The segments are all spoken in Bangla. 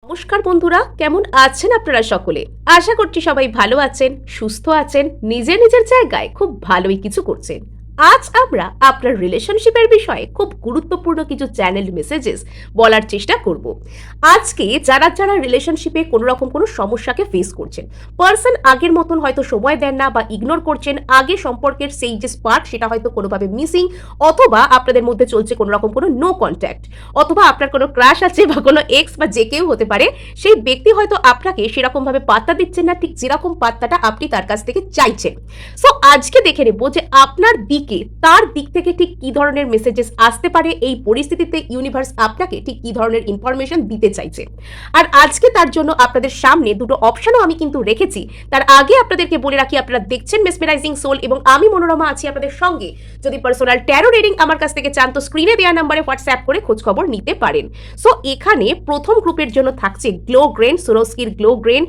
নমস্কার বন্ধুরা, কেমন আছেন আপনারা সকলে? আশা করছি সবাই ভালো আছেন, সুস্থ আছেন, নিজের নিজের জায়গায় খুব ভালোই কিছু করছেন। আজ আমরা আপনার রিলেশনশিপের বিষয়ে খুব গুরুত্বপূর্ণ কিছু চ্যানেল মেসেজেস বলার চেষ্টা করব। আজকে যারা যারা রিলেশনশিপে কোনো রকম কোনো সমস্যাকে ফেস করছেন, পার্সন আগের মতন হয়তো সময় দেন না বা ইগনোর করছেন, আগে সম্পর্কের সেই যে স্পার্ক সেটা হয়তো কোনোভাবে মিসিং, অথবা আপনাদের মধ্যে চলছে কোনো রকম কোনো নো কন্ট্যাক্ট, অথবা আপনার কোনো ক্রাশ আছে বা কোনো এক্স বা যে কেউ হতে পারে, সেই ব্যক্তি হয়তো আপনাকে সেরকম ভাবে পাত্তা দিচ্ছেন না, ঠিক যেরকম পাত্তাটা আপনি তার কাছ থেকে চাইছেন। সো আজকে দেখে নেব যে আপনার দিকে, তার দিক থেকে ঠিক কি ধরনের মেসেজেস আসতে পারে, এই পরিস্থিতিতে ইউনিভার্স আপনাকে ঠিক কি ধরনের ইনফরমেশন দিতে চাইছে। আর আজকে তার জন্য আপনাদের সামনে দুটো অপশনও আমি কিন্তু রেখেছি। তার আগে আপনাদেরকে বলে রাখি, আপনারা দেখছেন মেসমেরাইজিং সোল এবং আমি মনোরমা আছি আপনাদের সঙ্গে। যদি পার্সোনাল ট্যারো রিডিং আমার কাছ থেকে চান তো স্ক্রিনে দেওয়া নাম্বারে হোয়াটসঅ্যাপ করে খোঁজ খবর নিতে পারেন। সো এখানে প্রথম গ্রুপের জন্য থাকছে গ্লো গ্রেন, সোরোস্কির গ্লো গ্রেন।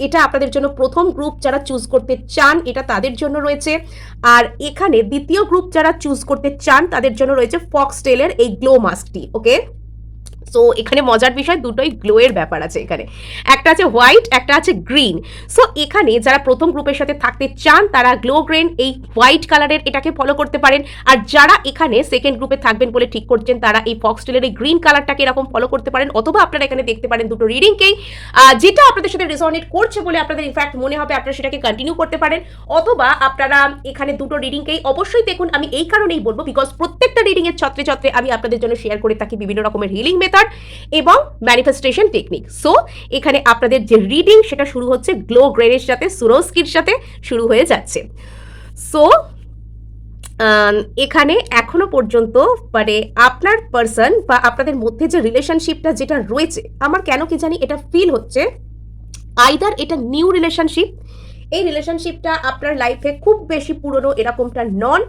এটা আপনাদের জন্য প্রথম গ্রুপ যারা চুজ করতে চান, এটা তাদের জন্য রয়েছে। আর এখানে দ্বিতীয় গ্রুপ যারা চুজ করতে চান তাদের জন্য রয়েছে ফক্সটেলের এই গ্লো মাস্কটি। ওকে, সো এখানে মজার বিষয়, দুটোই গ্লো এর ব্যাপার আছে। এখানে একটা আছে হোয়াইট, একটা আছে গ্রিন। সো এখানে যারা প্রথম গ্রুপের সাথে থাকতে চান তারা গ্লো গ্রেন এই হোয়াইট কালারের এটাকে ফলো করতে পারেন। আর যারা এখানে সেকেন্ড গ্রুপে থাকবেন বলে ঠিক করছেন তারা এই ফক্সটেলের এই গ্রিন কালারটাকে এরকম ফলো করতে পারেন। অথবা আপনারা এখানে দেখতে পারেন দুটো রিডিংকেই, যেটা আপনাদের সাথে রেজোনেট করছে বলে আপনাদের ইনফ্যাক্ট মনে হবে আপনারা সেটাকে কন্টিনিউ করতে পারেন। অথবা আপনারা এখানে দুটো রিডিংকেই অবশ্যই দেখুন। আমি এই কারণেই বলবো বিকজ প্রত্যেকটা রিডিং এর ছত্রে ছত্রে আমি আপনাদের জন্য শেয়ার করে থাকি বিভিন্ন রকমের হিলিং মেথড এবং ম্যানিফেস্টেশন টেকনিক। সো এখানে আপনাদের যে রিডিং সেটা শুরু হচ্ছে গ্লো গ্রেনের সাথে, সুরোস্কির সাথে শুরু হয়ে যাচ্ছে। সো এখানে এখনো পর্যন্ত মানে আপনার পার্সন বা আপনাদের মধ্যে যে রিলেশনশিপটা যেটা রয়েছে, আমার কেন কি জানি এটা ফিল হচ্ছে আইদার এটা নিউ রিলেশনশিপ, এই রিলেশনশিপটা আপনার লাইফে খুব বেশি পুরনো এরকমটা নন,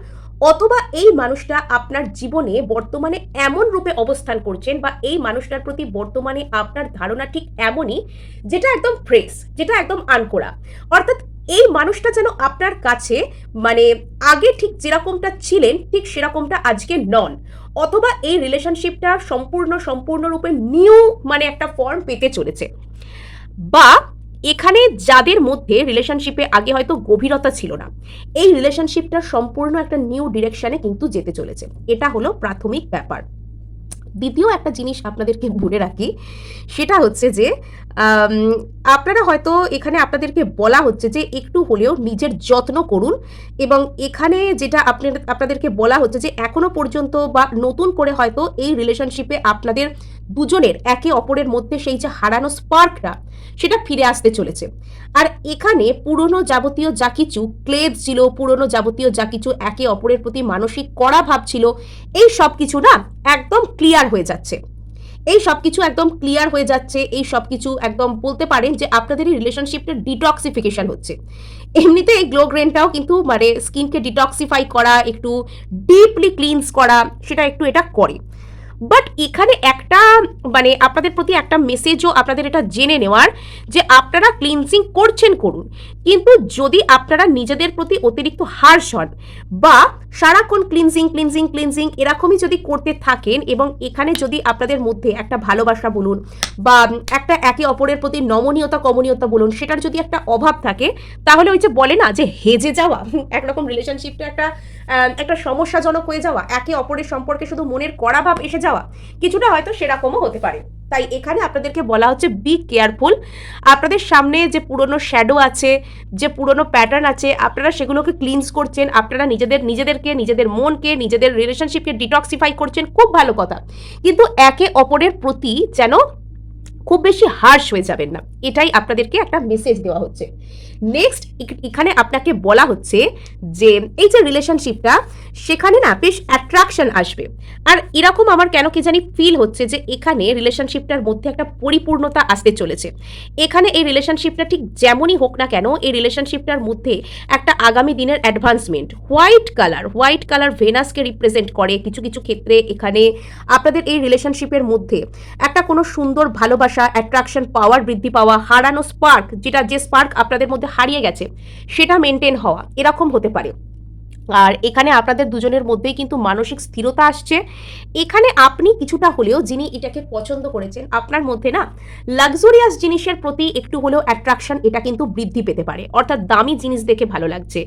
অথবা এই মানুষটা আপনার জীবনে বর্তমানে এমন রূপে অবস্থান করছেন বা এই মানুষটার প্রতি বর্তমানে আপনার ধারণা ঠিক এমনই যেটা একদম ফ্রেশ, যেটা একদম আনকোড়া। অর্থাৎ এই মানুষটা যেন আপনার কাছে মানে আগে ঠিক যেরকমটা ছিলেন ঠিক সেরকমটা আজকে নন, অথবা এই রিলেশনশিপটা সম্পূর্ণরূপে নিউ মানে একটা ফর্ম পেতে চলেছে। বা এখানে যাদের মধ্যে রিলেশনশিপে আগে হয়তো গভীরতা ছিল না, এই রিলেশনশিপটা সম্পূর্ণ একটা নিউ ডিরেকশনে কিন্তু যেতে চলেছে। এটা হলো প্রাথমিক ব্যাপার। দ্বিতীয় একটা জিনিস আপনাদেরকে বলে রাখি, সেটা হচ্ছে যে আপনারা হয়তো এখানে আপনাদেরকে বলা হচ্ছে যে একটু হলেও নিজের যত্ন করুন। এবং এখানে যেটা আপনাদেরকে বলা হচ্ছে যে এখনো পর্যন্ত বা নতুন করে হয়তো এই রিলেশনশিপে আপনাদের দুজনের একে অপরের মধ্যে সেই যে হারানো স্পার্কটা সেটা ফিরে আসতে চলেছে। আর এখানে পুরনো যাবতীয় যা কিছু ক্লেদ ছিল, পুরনো যাবতীয় যা কিছু একে অপরের প্রতি মানসিক কড়া ভাব ছিল, এই সব কিছু না একদম ক্লিয়ার হয়ে যাচ্ছে। এই সব কিছু একদম ক্লিয়ার হয়ে যাচ্ছে, এই সব কিছু একদম বলতে পারেন যে আপনাদের এই রিলেশনশিপটা ডিটক্সিফিকেশন হচ্ছে। এমনিতে এই গ্লো গ্রেনটাও কিন্তু মানে স্কিনকে ডিটক্সিফাই করা, একটু ডিপলি ক্লিনস করা, সেটা একটু এটা করে। বাট এখানে একটা মানে আপনাদের প্রতি একটা মেসেজও আপনাদের এটা জেনে নেওয়ার যে আপনারা ক্লিনজিং করছেন করুন, কিন্তু যদি আপনারা নিজেদের প্রতি অতিরিক্ত হার্শ হন বা সারাক্ষণ ক্লিনজিং ক্লিনজিং ক্লিনজিং এরকমই যদি করতে থাকেন, এবং এখানে যদি আপনাদের মধ্যে একটা ভালোবাসা বলুন বা একটা একে অপরের প্রতি নমনীয়তা কমনীয়তা বলুন, সেটার যদি একটা অভাব থাকে, তাহলে ওই যে বলে না যে হেজে যাওয়া, একরকম রিলেশনশিপটা একটা একটা সমস্যাজনক হয়ে যাওয়া, একে অপরের সম্পর্কে শুধু মনের কড়া ভাব এসে যাওয়া, কিছুটা হয়তো সেরকমও হতে পারে। তাই এখানে আপনাদেরকে বলা হচ্ছে বি কেয়ারফুল। আপনাদের সামনে যে পুরনো শ্যাডো আছে, যে পুরনো প্যাটার্ন আছে, আপনারা সেগুলোকে ক্লিনস করছেন, আপনারা নিজেদেরকে, নিজেদের মনকে, নিজেদের রিলেশনশিপকে ডিটক্সিফাই করছেন, খুব ভালো কথা। কিন্তু একে অপরের প্রতি যেন খুব বেশি হার্শ হয়ে যাবেন না, এটাই আপনাদেরকে একটা মেসেজ দেওয়া হচ্ছে। নেক্সট এখানে আপনাকে বলা হচ্ছে যে এই যে রিলেশনশিপটা, সেখানে না বেশ অ্যাট্রাকশন আসবে। আর এরকম আমার কেন কি জানি ফিল হচ্ছে যে এখানে রিলেশনশিপটার মধ্যে একটা পরিপূর্ণতা আসতে চলেছে। এখানে এই রিলেশনশিপটা ঠিক যেমনই হোক না কেন, এই রিলেশনশিপটার মধ্যে একটা আগামী দিনের অ্যাডভান্সমেন্ট, হোয়াইট কালার ভেনাসকে রিপ্রেজেন্ট করে কিছু কিছু ক্ষেত্রে। এখানে আপনাদের এই রিলেশনশিপের মধ্যে একটা কোনো সুন্দর ভালোবাসা, অ্যাট্রাকশন পাওয়ার বৃদ্ধি পাওয়া, হারানো স্পার্ক, যে স্পার্ক আপনাদের মধ্যে হারিয়ে গেছে সেটা মেনটেন হওয়া, এরকম হতে পারে। আর এখানে আপনাদের দুজনের মধ্যেই কিন্তু মানসিক স্থিরতা আসছে। এখানে আপনি কিছুটা হলেও যিনি এটাকে পছন্দ করেছেন, আপনার মধ্যে না লাক্সারিয়াস জিনিসের প্রতি একটু হলেও অ্যাট্রাকশন এটা কিন্তু বৃদ্ধি পেতে পারে, অর্থাৎ দামি জিনিস দেখে ভালো লাগছে,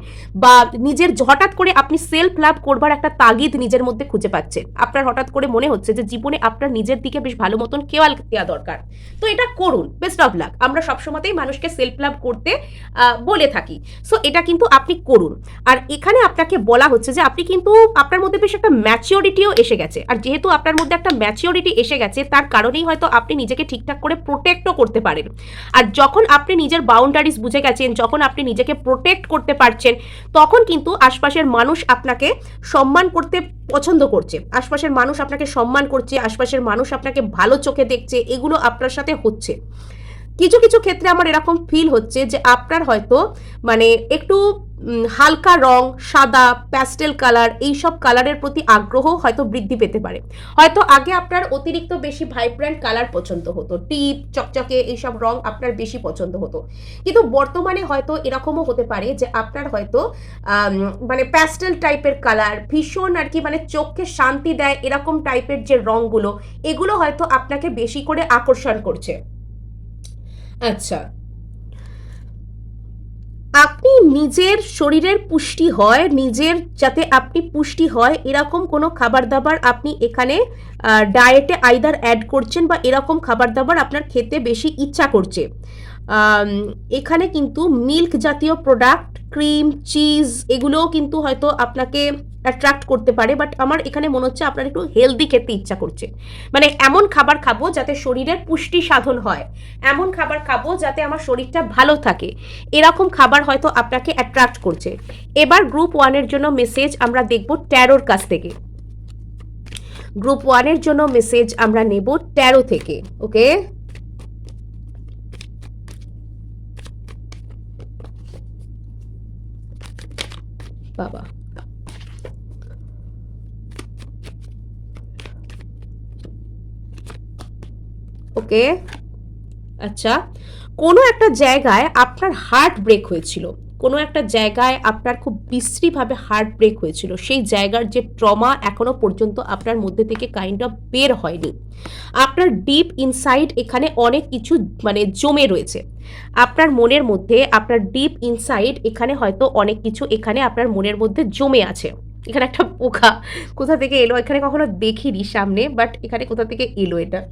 বা নিজের হঠাৎ করে আপনি সেলফ লাভ করবার একটা তাগিদ নিজের মধ্যে খুঁজে পাচ্ছেন। আপনার হঠাৎ করে মনে হচ্ছে যে জীবনে আপনার নিজের দিকে বেশ ভালো মতন কেয়ার দেওয়া দরকার, তো এটা করুন। Best of luck. আমরা সবসময়তেই মানুষকে সেলফ লাভ করতে বলে থাকি, সো এটা কিন্তু আপনি করুন। আর এখানে আপনাকে বলা হচ্ছে যে আপনি কিন্তু আপনার মধ্যে বেশ একটা ম্যাচিওরিটিও এসে গেছে, আর যেহেতু আপনার মধ্যে একটা ম্যাচিওরিটি এসে গেছে তার কারণেই হয়তো আপনি নিজেকে ঠিকঠাক করে প্রোটেক্টও করতে পারেন। আর যখন আপনি নিজের বাউন্ডারিজ বুঝে গেছেন, যখন আপনি নিজেকে প্রোটেক্ট করতে পারছেন, তখন কিন্তু আশপাশের মানুষ আপনাকে সম্মান করতে পছন্দ করছে, আশপাশের মানুষ আপনাকে সম্মান করছে, আশপাশের মানুষ আপনাকে ভালো চোখে দেখছে, এগুলো আপনার সাথে হচ্ছে। কিছু কিছু ক্ষেত্রে আমার এরকম ফিল হচ্ছে যে আপনার হয়তো মানে একটু হালকা রং, সাদা, প্যাস্টেল কালার, এইসব কালারের প্রতি আগ্রহ হয়তো বৃদ্ধি পেতে পারে। হয়তো আগে আপনার অতিরিক্ত বেশি ভাইব্রেন্ট কালার পছন্দ হতো, টিপ, চকচকে এইসব রং আপনার বেশি পছন্দ হতো, কিন্তু বর্তমানে হয়তো এরকমও হতে পারে যে আপনার হয়তো মানে প্যাস্টেল টাইপের কালার ভীষণ আর কি মানে চোখকে শান্তি দেয়, এরকম টাইপের যে রংগুলো, এগুলো হয়তো আপনাকে বেশি করে আকর্ষণ করছে। আচ্ছা, আপনি নিজের শরীরের পুষ্টি হয়, নিজের যাতে আপনি পুষ্টি হয় এরকম কোনো খাবার দাবার আপনি এখানে ডায়েটে আইদার অ্যাড করছেন, বা এরকম খাবার দাবার আপনার খেতে বেশি ইচ্ছা করছে। এখানে কিন্তু মিল্ক জাতীয় প্রোডাক্ট, ক্রিম, চিজ, এগুলোও কিন্তু হয়তো আপনাকে অ্যাট্রাক্ট করতে পারে, বাট আমার এখানে মনে হচ্ছে আপনার একটু হেলদি খেতে ইচ্ছা করছে। মানে এমন খাবার খাবো যাতে শরীরের পুষ্টি সাধন হয়, এমন খাবার খাবো যাতে আমার শরীরটা ভালো থাকে, এরকম খাবার হয়তো আপনাকে অ্যাট্রাক্ট করছে। এবার গ্রুপ ওয়ানের জন্য মেসেজ আমরা দেখব ট্যারোর কাছ থেকে। গ্রুপ ওয়ানের জন্য মেসেজ আমরা নেব ট্যারো থেকে। ওকে, বাবা, ওকে, আচ্ছা, কোনো একটা জায়গায় আপনার হার্ট ব্রেক হয়েছিল, কোনো একটা জায়গায় আপনার খুব বিশ্রীভাবে হার্ট ব্রেক হয়েছিল, সেই জায়গার যে ট্রমা এখনো পর্যন্ত আপনার মধ্যে থেকে কাইন্ড অফ বের হয়নি। আপনার ডিপ ইনসাইড এখানে অনেক কিছু মানে জমে রয়েছে আপনার মনের মধ্যে, আপনার ডিপ ইনসাইড এখানে হয়তো অনেক কিছু এখানে আপনার মনের মধ্যে জমে আছে। এখানে একটা পোকা কোথা থেকে এলো, এখানে কখনো দেখিনি সামনে, বাট এখানে কোথা থেকে এলো এটা।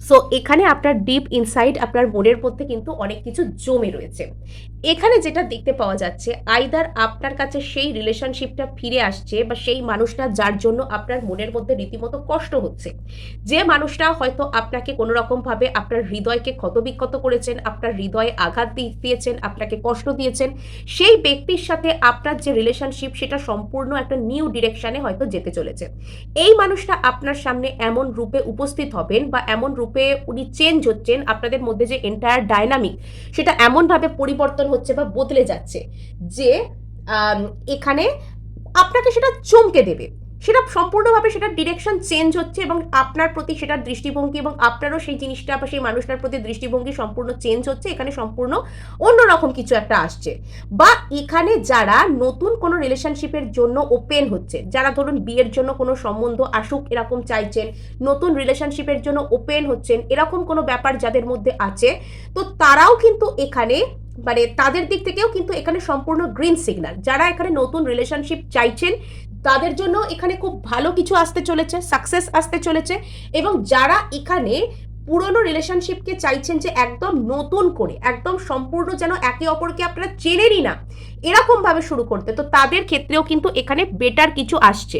সো এখানে আপনার ডিপ ইনসাইড আপনার মনের মধ্যে কিন্তু অনেক কিছু জমে রয়েছে। এখানে যেটা দেখতে পাওয়া যাচ্ছে, আইদার আপনার কাছে সেই রিলেশনশিপটা ফিরে আসছে, বা সেই মানুষটা যার জন্য আপনার মনের মধ্যে রীতিমতো কষ্ট হচ্ছে, যে মানুষটা হয়তো আপনাকে কোনো রকমভাবে আপনার হৃদয়কে ক্ষতবিক্ষত করেছেন, আপনার হৃদয়ে আঘাত দিয়েছেন, আপনাকে কষ্ট দিয়েছেন, সেই ব্যক্তির সাথে আপনার যে রিলেশনশিপ সেটা সম্পূর্ণ একটা নিউ ডিরেকশনে হয়তো যেতে চলেছে। এই মানুষটা আপনার সামনে এমন রূপে উপস্থিত হবেন, বা এমন রূপে উনি চেঞ্জ হচ্ছেন, আপনাদের মধ্যে যে এন্টায়ার ডায়নামিক সেটা এমনভাবে পরিবর্তন হচ্ছে বা বদলে যাচ্ছে যে এখানে আপনাকে সেটা চমকে দেবে, সেটা সম্পূর্ণভাবে সেটা ডিরেকশন চেঞ্জ হচ্ছে, এবং আপনার প্রতি সেটার দৃষ্টিভঙ্গি এবং আপনারও সেই জিনিসটা বা সেই মানুষটার প্রতি দৃষ্টিভঙ্গি সম্পূর্ণ চেঞ্জ হচ্ছে। এখানে সম্পূর্ণ অন্যরকম কিছু একটা আসছে। বা এখানে যারা নতুন কোনো রিলেশনশিপের জন্য ওপেন হচ্ছে, যারা ধরুন বিয়ের জন্য কোনো সম্বন্ধ আসুক এরকম চাইছেন, নতুন রিলেশনশিপের জন্য ওপেন হচ্ছেন, এরকম কোনো ব্যাপার যাদের মধ্যে আছে, তো তারাও কিন্তু এখানে মানে তাদের দিক থেকেও কিন্তু এখানে সম্পূর্ণ গ্রিন সিগন্যাল। যারা এখানে নতুন রিলেশনশিপ চাইছেন তাদের জন্য এখানে খুব ভালো কিছু আসতে চলেছে, সাকসেস আসতে চলেছে। এবং যারা এখানে পুরনো রিলেশনশিপকে চাইছেন যে একদম নতুন করে, একদম সম্পূর্ণ যেন একে অপরকে আপনারা চেনেনই না এরকম ভাবে শুরু করতে, তো তাদের ক্ষেত্রেও কিন্তু এখানে বেটার কিছু আসছে।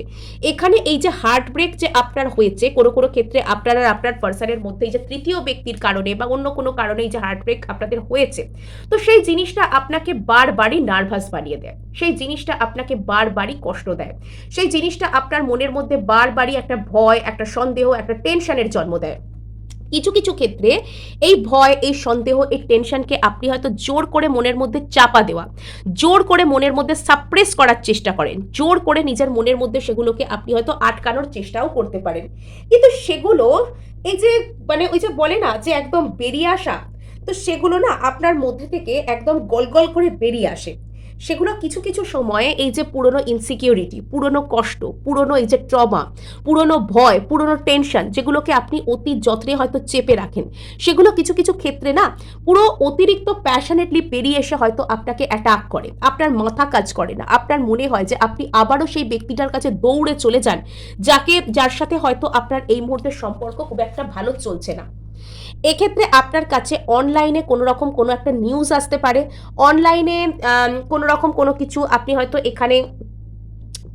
এখানে এই যে হার্ট ব্রেক যে আপনার হয়েছে, কোনো কোনো ক্ষেত্রে আপনার আর আপনার পার্সনের মধ্যে এই যে তৃতীয় ব্যক্তির কারণে বা অন্য কোনো কারণে এই যে হার্ট ব্রেক আপনাদের হয়েছে, তো সেই জিনিসটা আপনাকে বারবারই নার্ভাস বানিয়ে দেয়, সেই জিনিসটা আপনাকে বারবারই কষ্ট দেয়, সেই জিনিসটা আপনার মনের মধ্যে বারবারই একটা ভয়, একটা সন্দেহ, একটা টেনশনের জন্ম দেয়। কিছু কিছু ক্ষেত্রে এই ভয়, এই সন্দেহ, এই টেনশনকে আপনি হয়তো জোর করে মনের মধ্যে চাপা দেওয়া, জোর করে মনের মধ্যে সাপ্রেস করার চেষ্টা করেন, জোর করে নিজের মনের মধ্যে সেগুলোকে আপনি হয়তো আটকানোর চেষ্টাও করতে পারেন, কিন্তু সেগুলো এই যে মানে ওই যে বলে না যে একদম বেরিয়ে আসা, তো সেগুলো না আপনার মধ্যে থেকে একদম গল গল করে বেরিয়ে আসে। সেগুলো কিছু কিছু সময়ে এই যে পুরনো ইনসিকিউরিটি, পুরনো কষ্ট, পুরনো এই যে ট্রমা, পুরনো ভয়, পুরনো টেনশন, যেগুলোকে আপনি অতি যত্নে হয়তো চেপে রাখেন, সেগুলো কিছু কিছু ক্ষেত্রে না পুরো অতিরিক্ত প্যাশনেটলি বেরিয়ে এসে হয়তো আপনাকে অ্যাটাক করে। আপনার মাথা কাজ করে না, আপনার মনে হয় যে আপনি আবারও সেই ব্যক্তিটার কাছে দৌড়ে চলে যান, যার সাথে হয়তো আপনার এই মুহূর্তে সম্পর্ক খুব একটা ভালো চলছে না। এক্ষেত্রে আপনার কাছে অনলাইনে কোনো রকম কোনো একটা নিউজ আসতে পারে, অনলাইনে কোনো রকম কোনো কিছু আপনি হয়তো এখানে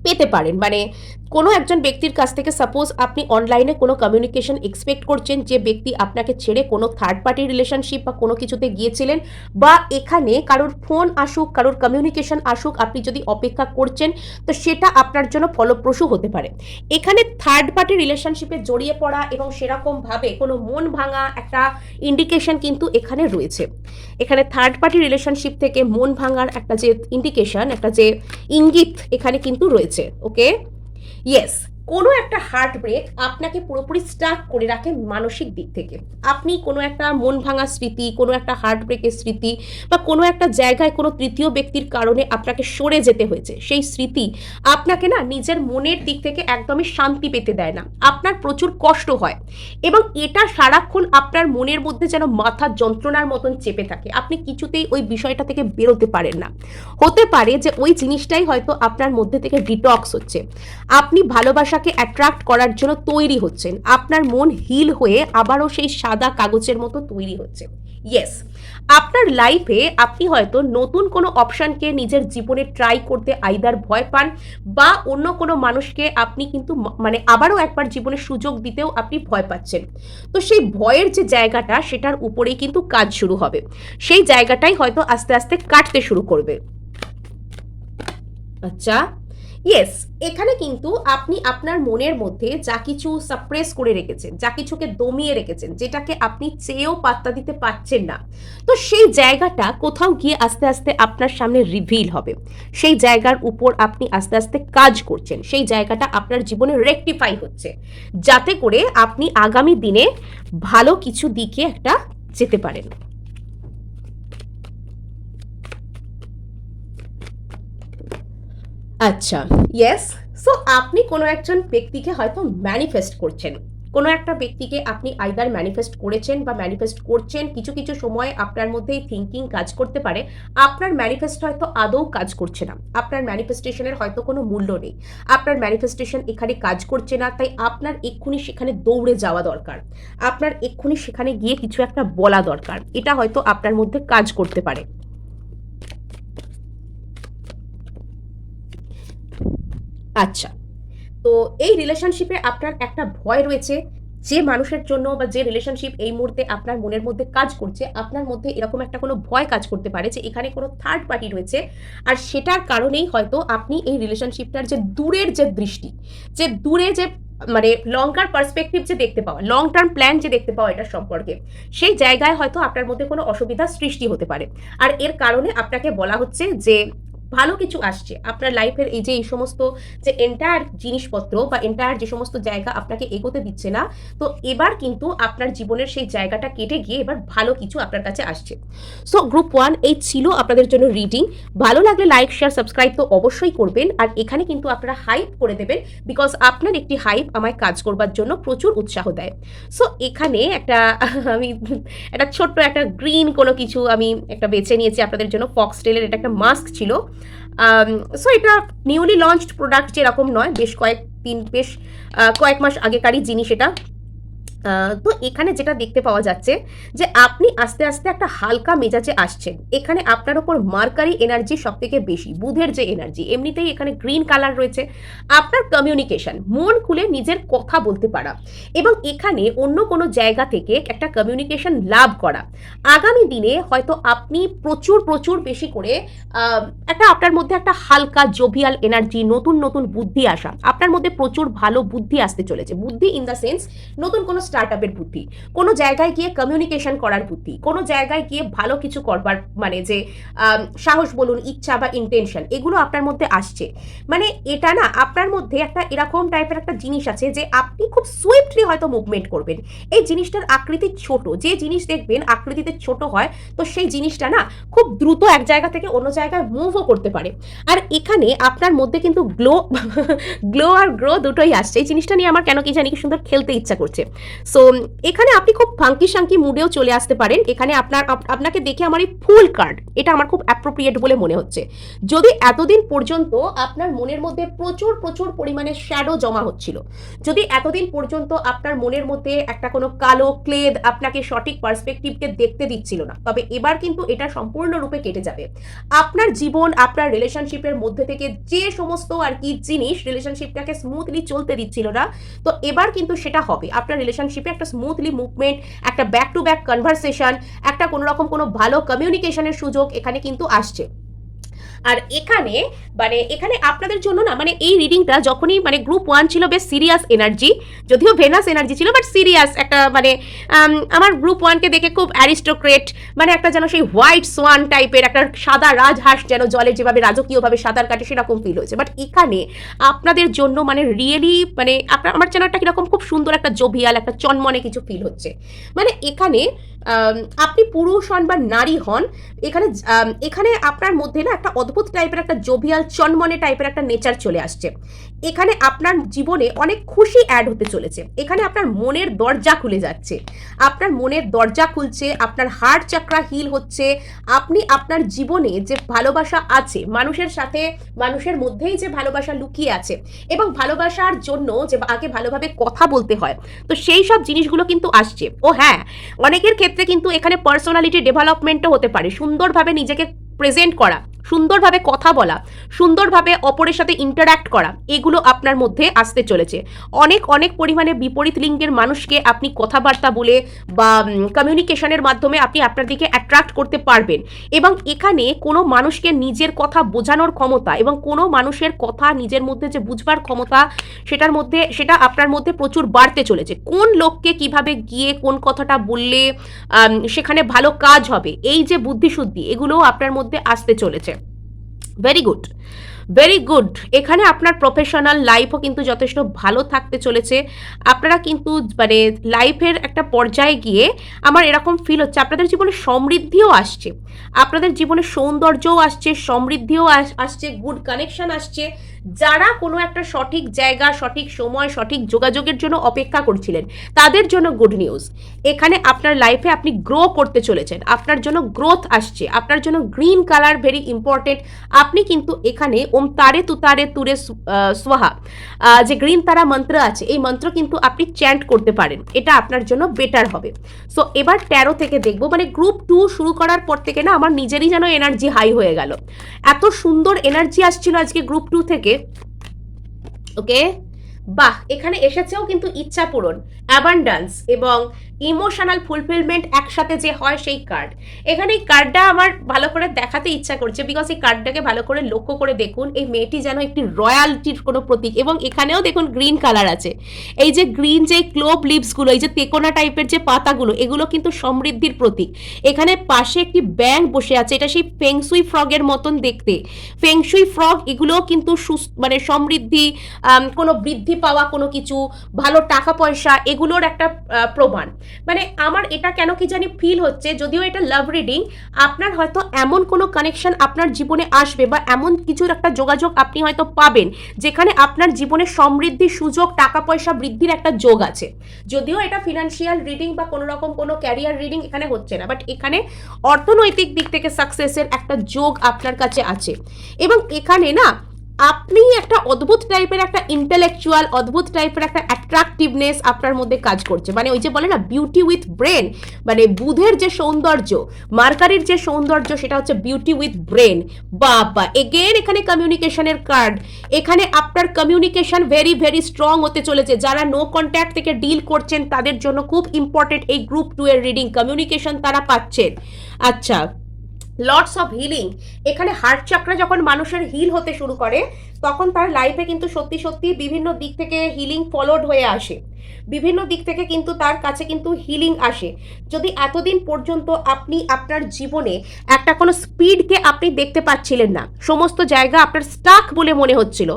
পেতে পারেন। মানে কোনো একজন ব্যক্তির কাছ থেকে সাপোজ আপনি অনলাইনে কোনো কমিউনিকেশন এক্সপেক্ট করছেন, যে ব্যক্তি আপনাকে ছেড়ে কোনো থার্ড পার্টি রিলেশনশিপ বা কোনো কিছুতে গিয়েছিলেন, বা এখানে কারোর ফোন আসুক, কারোর কমিউনিকেশন আসুক, আপনি যদি অপেক্ষা করছেন, তো সেটা আপনার জন্য ফলপ্রসূ হতে পারে। এখানে থার্ড পার্টি রিলেশনশিপে জড়িয়ে পড়া এবং সেরকমভাবে কোনো মন ভাঙা একটা ইন্ডিকেশন কিন্তু এখানে রয়েছে। এখানে থার্ড পার্টি রিলেশনশিপ থেকে মন ভাঙার একটা যে ইন্ডিকেশন, একটা যে ইঙ্গিত এখানে কিন্তু রয়েছে। ওকে, ইয়েস, কোনো একটা হার্ট ব্রেক আপনাকে পুরোপুরি স্টাক করে রাখে মানসিক দিক থেকে। আপনি কোনো একটা মন ভাঙা স্মৃতি, কোনো একটা হার্ট ব্রেকের স্মৃতি, বা কোনো একটা জায়গায় কোনো তৃতীয় ব্যক্তির কারণে আপনাকে সরে যেতে হয়েছে, সেই স্মৃতি আপনাকে না নিজের মনের দিক থেকে একদমই শান্তি পেতে দেয় না, আপনার প্রচুর কষ্ট হয়, এবং এটা সারাক্ষণ আপনার মনের মধ্যে যেন মাথার যন্ত্রণার মতন চেপে থাকে, আপনি কিছুতেই ওই বিষয়টা থেকে বেরোতে পারেন না। হতে পারে যে ওই জিনিসটাই হয়তো আপনার মধ্যে থেকে ডিটক্স হচ্ছে, আপনি ভালোবাসাকে অ্যাট্রাক্ট করার জন্য তৈরি হচ্ছেন, আপনার মন হিল হয়ে আবারও সেই সাদা কাগজের মতো তৈরি হচ্ছে। ইয়েস, আপনার লাইফে আপনি হয়তো নতুন কোনো অপশনকে নিজের জীবনে ট্রাই করতে আইদার ভয় পান, বা অন্য কোনো মানুষকে আপনি কিন্তু মানে আবারও একবার জীবনে সুযোগ দিতেও আপনি ভয় পাচ্ছেন। তো সেই ভয়ের যে জায়গাটা, সেটার উপরেই কিন্তু কাজ শুরু হবে, সেই জায়গাটাই হয়তো আস্তে আস্তে কাটতে শুরু করবে। আচ্ছা, ইয়েস, এখানে কিন্তু আপনি আপনার মনের মধ্যে যা কিছু সাপ্রেস করে রেখেছেন, যা কিছুকে দমিয়ে রেখেছেন, যেটাকে আপনি চেয়েও পাত্তা দিতে পারছেন না, তো সেই জায়গাটা কোথাও গিয়ে আস্তে আস্তে আপনার সামনে রিভিল হবে। সেই জায়গার উপর আপনি আস্তে আস্তে কাজ করছেন, সেই জায়গাটা আপনার জীবনে রেকটিফাই হচ্ছে, যাতে করে আপনি আগামী দিনে ভালো কিছু দিকে একটা যেতে পারেন। আচ্ছা, ইয়েস, সো আপনি কোনো একজন ব্যক্তিকে হয়তো ম্যানিফেস্ট করছেন, কোনো একটা ব্যক্তিকে আপনি আইদার ম্যানিফেস্ট করেছেন বা ম্যানিফেস্ট করছেন। কিছু কিছু সময় আপনার মধ্যে এই থিঙ্কিং কাজ করতে পারে, আপনার ম্যানিফেস্ট হয়তো আদৌ কাজ করছে না, আপনার ম্যানিফেস্টেশনের হয়তো কোনো মূল্য নেই, আপনার ম্যানিফেস্টেশন এখানে কাজ করছে না, তাই আপনার এক্ষুনি সেখানে দৌড়ে যাওয়া দরকার, আপনার এক্ষুনি সেখানে গিয়ে কিছু একটা বলা দরকার, এটা হয়তো আপনার মধ্যে কাজ করতে পারে। আচ্ছা, তো এই রিলেশনশিপে আপনার একটা ভয় রয়েছে, যে মানুষের জন্য বা যে রিলেশনশিপ এই মুহূর্তে আপনার মনের মধ্যে কাজ করছে, আপনার মধ্যে এরকম একটা কোনো ভয় কাজ করতে পারে যে এখানে কোনো থার্ড পার্টি রয়েছে, আর সেটার কারণেই হয়তো আপনি এই রিলেশনশিপটার যে দূরের যে দৃষ্টি, যে দূরে যে মানে লঙ্গার পার্সপেক্টিভ যে দেখতে পাওয়া, লং টার্ম প্ল্যান যে দেখতে পাওয়া এটার সম্পর্কে, সেই জায়গায় হয়তো আপনার মধ্যে কোনো অসুবিধার সৃষ্টি হতে পারে। আর এর কারণে আপনাকে বলা হচ্ছে যে ভালো কিছু আসছে আপনার লাইফের, এই যে এই সমস্ত যে এন্টায়ার জিনিসপত্র বা এন্টায়ার যে সমস্ত জায়গা আপনাকে এগোতে দিচ্ছে না, তো এবার কিন্তু আপনার জীবনের সেই জায়গাটা কেটে গিয়ে এবার ভালো কিছু আপনার কাছে আসছে। সো গ্রুপ 1 এই ছিল আপনাদের জন্য রিডিং। ভালো লাগলে লাইক, শেয়ার, সাবস্ক্রাইব তো অবশ্যই করবেন, আর এখানে কিন্তু আপনারা হাইপ করে দেবেন, বিকজ আপনার একটি হাইপ আমায় কাজ করবার জন্য প্রচুর উৎসাহ দেয়। সো এখানে একটা আমি একটা ছোট্ট একটা গ্রিন কোনো কিছু আমি একটা বেছে নিয়েছি আপনাদের জন্য, ফক্সটেলের এটা একটা মাস্ক ছিল। সো এটা নিউলি লঞ্চড প্রোডাক্ট যেরকম নয়, বেশ কয়েক মাস আগেকারই জিনিস এটা। তো এখানে যেটা দেখতে পাওয়া যাচ্ছে যে আপনি আস্তে আস্তে একটা হালকা মেজাজে আসছেন, এখানে আপনার ওপর মার্কারি এনার্জি সব থেকে বেশি, বুধের যে এনার্জি, এমনিতেই এখানে গ্রিন কালার রয়েছে। আপনার কমিউনিকেশন, মন খুলে নিজের কথা বলতে পারা, এবং এখানে অন্য কোনো জায়গা থেকে একটা কমিউনিকেশন লাভ করা, আগামী দিনে হয়তো আপনি প্রচুর প্রচুর বেশি করে একটা আপনার মধ্যে একটা হালকা জোভিয়াল এনার্জি, নতুন নতুন বুদ্ধি আসা, আপনার মধ্যে প্রচুর ভালো বুদ্ধি আসতে চলেছে, বুদ্ধি ইন দ্য সেন্স নতুন কোনো স্টার্ট আপের বুদ্ধি, কোনো জায়গায় গিয়ে কমিউনিকেশন করার বুদ্ধি, কোনো জায়গায় গিয়ে ভালো কিছু করবার মানে যে সাহস বলুন, ইচ্ছা বা ইন্টেনশন, এগুলো আপনার মধ্যে আসছে। মানে এটা না আপনার মধ্যে একটা এরকম টাইপের একটা জিনিস আছে যে আপনি খুব সুইফটলি হয়তো মুভমেন্ট করবেন। এই জিনিসটার আকৃতি ছোট, যে জিনিস দেখবেন আকৃতিতে ছোট হয় তো সেই জিনিসটা না খুব দ্রুত এক জায়গা থেকে অন্য জায়গায় মুভও করতে পারে। আর এখানে আপনার মধ্যে কিন্তু গ্লো আর গ্রো দুটোই আসছে। এই জিনিসটা নিয়ে আমার কেন কি জানি কি সুন্দর খেলতে ইচ্ছা করছে। সো এখানে আপনি খুব ফাঙ্কি শাঙ্কি মুডেও চলে আসতে পারেন। এখানে আপনাকে দেখে আমার এই ফুল কার্ড, এটা আমার খুব অ্যাপ্রোপ্রিয়েট বলে মনে হচ্ছে। যদি এতদিন পর্যন্ত আপনার মনের মধ্যে প্রচুর প্রচুর পরিমাণে শ্যাডো জমা হচ্ছিল, যদি এতদিন পর্যন্ত আপনার মনের মধ্যে একটা কোনো কালো ক্লেদ আপনাকে সঠিক পার্সপেক্টিভকে দেখতে দিচ্ছিল না, তবে এবার কিন্তু এটা সম্পূর্ণরূপে কেটে যাবে। আপনার জীবন, আপনার রিলেশনশিপের মধ্যে থেকে যে সমস্ত আর কি জিনিস রিলেশনশিপটাকে স্মুথলি চলতে দিচ্ছিল না, তো এবার কিন্তু সেটা হবে। আপনার রিলেশনশিপে একটা স্মুথলি মুভমেন্ট, একটা ব্যাক টু ব্যাক কনভারসেশন, একটা কোনো রকম কোনো ভালো কমিউনিকেশনের সুযোগ এখানে কিন্তু আসছে। আর এখানে আপনাদের জন্য না মানে এই রিডিংটা যখনই মানে গ্রুপ 1 ছিল বেশ সিরিয়াস এনার্জি, যদিও ভেনাস এনার্জি ছিল বাট সিরিয়াস একটা মানে আমার গ্রুপ 1কে দেখে খুব অ্যারিস্টোক্রেট, মানে একটা যেন সেই হোয়াইট সোয়ান টাইপের একটা সাদা রাজহাঁস যেন জলে যেভাবে রাজকীয়ভাবে সাঁতার কাটে সেরকম ফিল হয়েছে। বাট এখানে আপনাদের জন্য মানে রিয়েলি মানে আমার যেন একটা কিরকম খুব সুন্দর একটা জোভিয়াল একটা চনমনে কিছু ফিল হচ্ছে। মানে এখানে আপনি পুরুষ হন বা নারী হন, এখানে আপনার মধ্যে না একটা অদ্ভুত টাইপের একটা জোভিয়াল চনমনে টাইপের একটা নেচার চলে আসছে। এখানে আপনার জীবনে অনেক খুশি অ্যাড হতে চলেছে। এখানে আপনার মনের দরজা খুলে যাচ্ছে, আপনার মনের দরজা খুলছে, আপনার হার্ট চাকরা হিল হচ্ছে। আপনি আপনার জীবনে যে ভালোবাসা আছে, মানুষের সাথে মানুষের মধ্যেই যে ভালোবাসা লুকিয়ে আছে এবং ভালোবাসার জন্য যে আগে ভালোভাবে কথা বলতে হয়, তো সেই সব জিনিসগুলো কিন্তু আসছে। ও হ্যাঁ, অনেকের ক্ষেত্রে কিন্তু এখানে পার্সোনালিটি ডেভেলপমেন্টও হতে পারে, সুন্দরভাবে নিজেকে প্রেজেন্ট করা, সুন্দরভাবে কথা বলা, সুন্দরভাবে অপরের সাথে ইন্টারঅ্যাক্ট করা, এগুলো আপনার মধ্যে আসতে চলেছে। অনেক অনেক পরিমাণে বিপরীত লিঙ্গের মানুষকে আপনি কথাবার্তা বলে বা কমিউনিকেশনের মাধ্যমে আপনি আপনার দিকে অ্যাট্রাক্ট করতে পারবেন। এবং এখানে কোনো মানুষকে নিজের কথা বোঝানোর ক্ষমতা এবং কোনো মানুষের কথা নিজের মধ্যে যে বুঝবার ক্ষমতা, সেটা আপনার মধ্যে প্রচুর বাড়তে চলেছে। কোন লোককে কিভাবে গিয়ে কোন কথাটা বললে সেখানে ভালো কাজ হবে, এই যে বুদ্ধিশুদ্ধি, এগুলোও আপনার মধ্যে আসতে চলেছে। Very good, very good. এখানে আপনার প্রফেশনাল লাইফও কিন্তু যথেষ্ট ভালো থাকতে চলেছে। আপনারা কিন্তু মানে লাইফের একটা পর্যায়ে গিয়ে আমার এরকম ফিল হচ্ছে আপনাদের জীবনে সমৃদ্ধিও আসছে, আপনাদের জীবনে সৌন্দর্যও আসছে, সমৃদ্ধিও আসছে, গুড কানেকশন আসছে। যারা কোনো একটা সঠিক জায়গা, সঠিক সময়, সঠিক যোগাযোগের জন্য অপেক্ষা করছিলেন, তাদের জন্য গুড নিউজ। এখানে আপনার লাইফে আপনি গ্রো করতে চলেছেন, আপনার জন্য গ্রোথ আসছে, আপনার জন্য গ্রিন কালার ভেরি ইম্পর্টেন্ট। আপনি কিন্তু এখানে ওম তারে তুতারে তুরে সোহা, যে গ্রিন তারা মন্ত্র আছে, এই মন্ত্র কিন্তু আপনি চ্যান্ট করতে পারেন, এটা আপনার জন্য বেটার হবে। সো এবার 13 থেকে দেখবো, মানে গ্রুপ 2 শুরু করার পর থেকে না আমার নিজেরই যেন এনার্জি হাই হয়ে গেল, এত সুন্দর এনার্জি আসছিল আজকে গ্রুপ 2 থেকে। ওকে, বাহ, এখানে এসেছেও কিন্তু ইচ্ছা পূরণ, অ্যাবান্ডান্স এবং ইমোশনাল ফুলফিলমেন্ট একসাথে যে হয় সেই কার্ড। এখানে এই কার্ডটা আমার ভালো করে দেখাতে ইচ্ছা করছে, বিকজ এই কার্ডটাকে ভালো করে লক্ষ্য করে দেখুন, এই মেয়েটি যেন একটি রয়্যালটির কোনো প্রতীক। এবং এখানেও দেখুন গ্রিন কালার আছে, এই যে গ্রিন যে ক্লোভ লিভসগুলো, এই যে তেকোনা টাইপের যে পাতাগুলো, এগুলো কিন্তু সমৃদ্ধির প্রতীক। এখানে পাশে একটি ব্যাঙ বসে আছে, এটা সেই ফেংশুই ফ্রগের মতন দেখতে। ফেংশুই ফ্রগ এগুলোও কিন্তু মানে সমৃদ্ধি, কোনো বৃদ্ধি পাওয়া, কোনো কিছু ভালো টাকা পয়সা, এগুলোর একটা প্রমাণ। মানে আমার এটা কেন কি জানি ফিল হচ্ছে, যদিও এটা লাভ রিডিং, আপনার হয়তো এমন কোনো কানেকশন আপনার জীবনে আসবে বা এমন কিছুর একটা যোগাযোগ আপনি হয়তো পাবেন যেখানে আপনার জীবনে সমৃদ্ধি, সুযোগ, টাকা পয়সা বৃদ্ধির একটা যোগ আছে। যদিও এটা ফিনান্সিয়াল রিডিং বা কোনো রকম কোনো ক্যারিয়ার রিডিং এখানে হচ্ছে না, বাট এখানে অর্থনৈতিক দিক থেকে সাকসেসের একটা যোগ আপনার কাছে আছে। এবং এখানে না আপনি একটা অদ্ভুত টাইপের একটা ইন্টেলেকচুয়াল, অদ্ভুত টাইপের একটা অ্যাট্রাকটিভনেস আপনার মধ্যে কাজ করছে। মানে ওই যে বলে না বিউটি উইথ ব্রেন, মানে বুধের যে সৌন্দর্য, মার্কারির যে সৌন্দর্য, সেটা হচ্ছে বিউটি উইথ ব্রেন। বাবা, এগেন এখানে কমিউনিকেশনের কার্ড। এখানে আপনার কমিউনিকেশন ভেরি ভেরি স্ট্রং হতে চলেছে। যারা নো কন্ট্যাক্ট থেকে ডিল করছেন তাদের জন্য খুব ইম্পর্টেন্ট এই গ্রুপ 2 এর রিডিং, কমিউনিকেশন তারা পাচ্ছেন। আচ্ছা, লটস অফ হিলিং। এখানে হার্ট চাকরা যখন মানুষের হিল হতে শুরু করে তখন তার লাইফে কিন্তু সত্যি সত্যি বিভিন্ন দিক থেকে হিলিং ফলোড হয়ে আসে। বিভিন্ন দিক থেকে কিন্তু তার কাছে কিন্তু হিলিং আসে। যদি এতদিন পর্যন্ত আপনি আপনার জীবনে একটা কোনো স্পিডকে আপনি দেখতে পাচ্ছিলেন না, সমস্ত জায়গা আপনার স্টাক বলে মনে হচ্ছিল,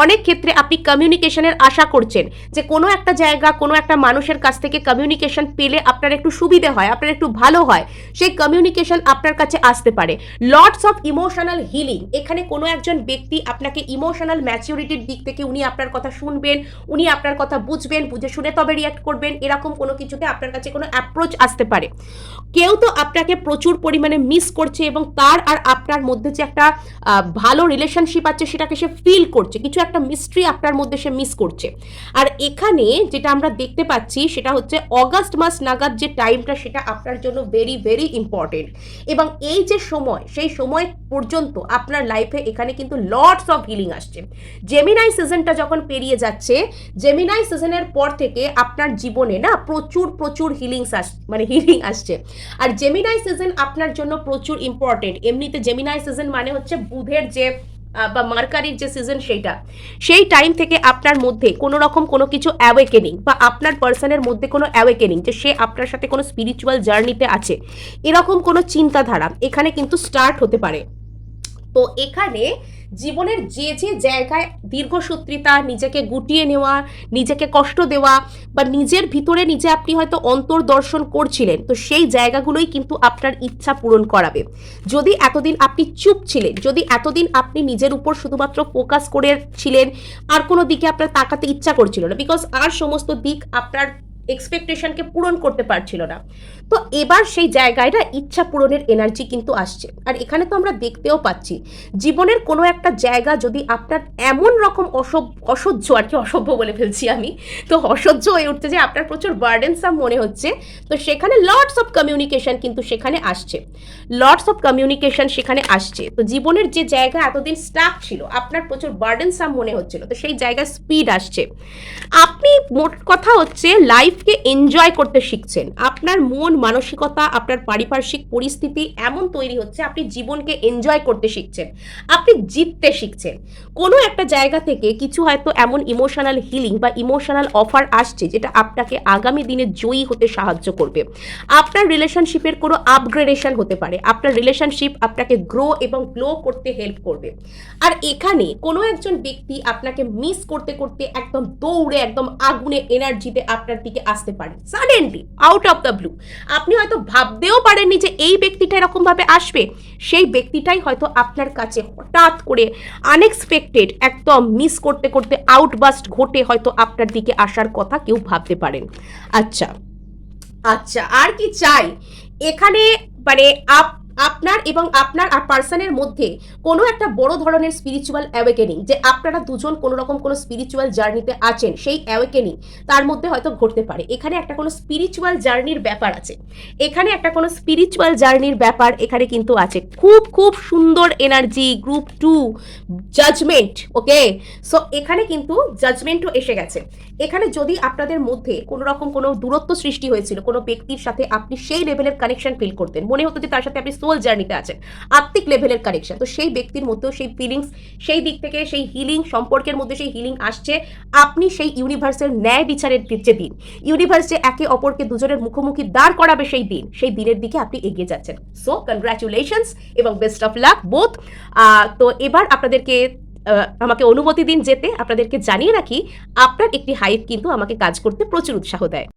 অনেক ক্ষেত্রে আপনি কমিউনিকেশনের আশা করছেন যে কোনো একটা জায়গা কোনো একটা মানুষের কাছ থেকে কমিউনিকেশন পেলে আপনার একটু সুবিধে হয়, আপনার একটু ভালো হয়, সেই কমিউনিকেশন আপনার কাছে আসতে পারে। লটস অফ ইমোশনাল হিলিং, এখানে কোনো একজন ব্যক্তি আপনাকে ইমোশনাল ম্যাচিউরিটির দিক থেকে উনি আপনার কথা শুনবেন, উনি আপনার কথা বুঝবেন, বুঝে শুনে তবে রিয়াক্ট করবেন, এরকম কোনো কিছুতে আপনার কাছে কোনো অ্যাপ্রোচ আসতে পারে। কেউ তো আপনাকে প্রচুর পরিমাণে মিস করছে এবং তার আর আপনার মধ্যে যে একটা ভালো রিলেশনশিপ আছে সেটাকে সে ফিল করছে, কিছু একটা মিস্ট্রি আপনার মধ্যে সে মিস করছে। আর এখানে যেটা আমরা দেখতে পাচ্ছি সেটা হচ্ছে অগাস্ট মাস নাগাদ যে টাইমটা সেটা আপনার জন্য ভেরি ভেরি ইম্পর্টেন্ট, এবং এই যে সময় সেই সময় পর্যন্ত আপনার লাইফে এখানে কিন্তু লটস অফ হিলিং আসছে। জেমিনাই সিজনটা যখন পেরিয়ে যাচ্ছে, জেমিনাই সিজনের পর থেকে আপনার জীবনে না প্রচুর প্রচুর হিলিং আসছে। আর জেমিনাই সিজন আপনার জন্য প্রচুর ইম্পর্টেন্ট। এমনিতে জেমিনাই সিজন মানে হচ্ছে বুধের যে বা মার্কারির যে সিজন, সেই টাইম থেকে আপনার মধ্যে কোনো রকম কোনো কিছু অ্যাওয়েকেনিং বা আপনার পার্সনের মধ্যে কোনো অ্যাওয়েকেনিং যে সে আপনার সাথে কোনো স্পিরিচুয়াল জার্নিতে আছে, এরকম কোনো চিন্তাধারা এখানে কিন্তু স্টার্ট হতে পারে। তো এখানে জীবনের যে যে জায়গায় দীর্ঘসূত্রিতা, নিজেকে গুটিয়ে নেওয়া, নিজেকে কষ্ট দেওয়া বা নিজের ভিতরে নিজে আপনি হয়তো অন্তর্দর্শন করছিলেন, তো সেই জায়গাগুলোই কিন্তু আপনার ইচ্ছা পূরণ করাবে। যদি এতদিন আপনি চুপ ছিলেন, যদি এতদিন আপনি নিজের উপর শুধুমাত্র ফোকাস করেছিলেন, আর কোনো দিকে আপনার তাকাতে ইচ্ছা করছিল না, বিকজ আর সমস্ত দিক আপনার এক্সপেকটেশনকে পূরণ করতে পারছিল না, তো এবার সেই জায়গাটা ইচ্ছা পূরণের এনার্জি কিন্তু আসছে। আর এখানে তো আমরা দেখতেও পাচ্ছি জীবনের কোনো একটা জায়গা যদি আপনার এমন রকম অসহ্য, আর কি অসভ্য বলে ফেলছি আমি, তো অসহ্য হয়ে উঠছে যে আপনার প্রচুর বার্ডেনসাম মনে হচ্ছে, তো সেখানে লটস অফ কমিউনিকেশন কিন্তু সেখানে আসছে, লটস অফ কমিউনিকেশন সেখানে আসছে। তো জীবনের যে জায়গা এতদিন স্টাক ছিল, আপনার প্রচুর বার্ডেনসাম মনে হচ্ছিল, তো সেই জায়গায় স্পিড আসছে। আপনি মোট কথা হচ্ছে লাইফকে এনজয় করতে শিখছেন, আপনার মন মানসিকতা, আপনার পারিপার্শ্বিক পরিস্থিতি এমন তৈরি হচ্ছে, আপনি জীবনকে এনজয় করতে শিখছেন, আপনি জিততে শিখছেন। কোনো একটা জায়গা থেকে কিছু হয়তো এমন ইমোশনাল হিলিং বা ইমোশনাল অফার আসছে যেটা আপনাকে আগামী দিনে জয়ী হতে সাহায্য করবে। আপনার রিলেশনশিপের কোনো আপগ্রেডেশন হতে পারে, আপনার রিলেশনশিপ আপনাকে গ্রো এবং গ্লো করতে হেল্প করবে। আর এখানে কোনো একজন ব্যক্তি আপনাকে মিস করতে করতে একদম দৌড়ে একদম আগুনে এনার্জিতে আপনার দিকে আসতে পারে suddenly, out of the blue. আপনি হয়তো ভাবতেও পারেননি যে এই ব্যক্তিটা এরকম ভাবে আসবে, সেই ব্যক্তিটাই হয়তো আপনার কাছে হঠাৎ করে আনএক্সপেক্টেড একদম মিস করতে করতে আউটবাস্ট ঘটে হয়তো আপনার দিকে আসার কথা কেউ ভাবতে পারেন। আচ্ছা আচ্ছা, আর কি চাই এখানে, মানে আপনার এবং আপনার আর পার্সনের মধ্যে কোনো একটা বড় ধরনের স্পিরিচুয়াল অ্যাওয়েকেনিং, যে আপনারা দুজন কোনো রকম কোনো স্পিরিচুয়াল জার্নিতে আছেন, সেই অ্যাওয়েকেনিং তার মধ্যে হয়তো ঘটতে পারে। এখানে একটা কোনো স্পিরিচুয়াল জার্নির ব্যাপার আছে, এখানে একটা কোনো স্পিরিচুয়াল জার্নির ব্যাপার এখানে কিন্তু আছে। খুব খুব সুন্দর এনার্জি, গ্রুপ 2 জাজমেন্ট। ওকে, সো এখানে কিন্তু জাজমেন্টও এসে গেছে। এখানে যদি আপনাদের মধ্যে কোনো রকম কোনো দূরত্ব সৃষ্টি হয়েছিল, কোনো ব্যক্তির সাথে আপনি সেই লেভেলের কানেকশন ফিল করতেন, মনে হতো যে তার সাথে আপনি সোল জার্নিতে আছেন, আত্মিক লেভেলের কানেকশন, তো সেই ব্যক্তির মধ্যেও সেই ফিলিংস, সেই দিক থেকে সেই হিলিং, সম্পর্কের মধ্যে সেই হিলিং আসছে। আপনি সেই ইউনিভার্সের ন্যায় বিচারের যে দিন, ইউনিভার্স যে একে অপরকে দুজনের মুখোমুখি দাঁড় করাবে সেই দিন, সেই দিনের দিকে আপনি এগিয়ে যাচ্ছেন। সো কনগ্রাচুলেশনস এবং বেস্ট অফ লাক বোথ। তো এবার আপনাদেরকে আমাকে অনুমতি দিন যেতে। আপনাদেরকে জানিয়ে রাখি আপনার একটি হাইপ কিন্তু আমাকে কাজ করতে প্রচুর উৎসাহ দেয়।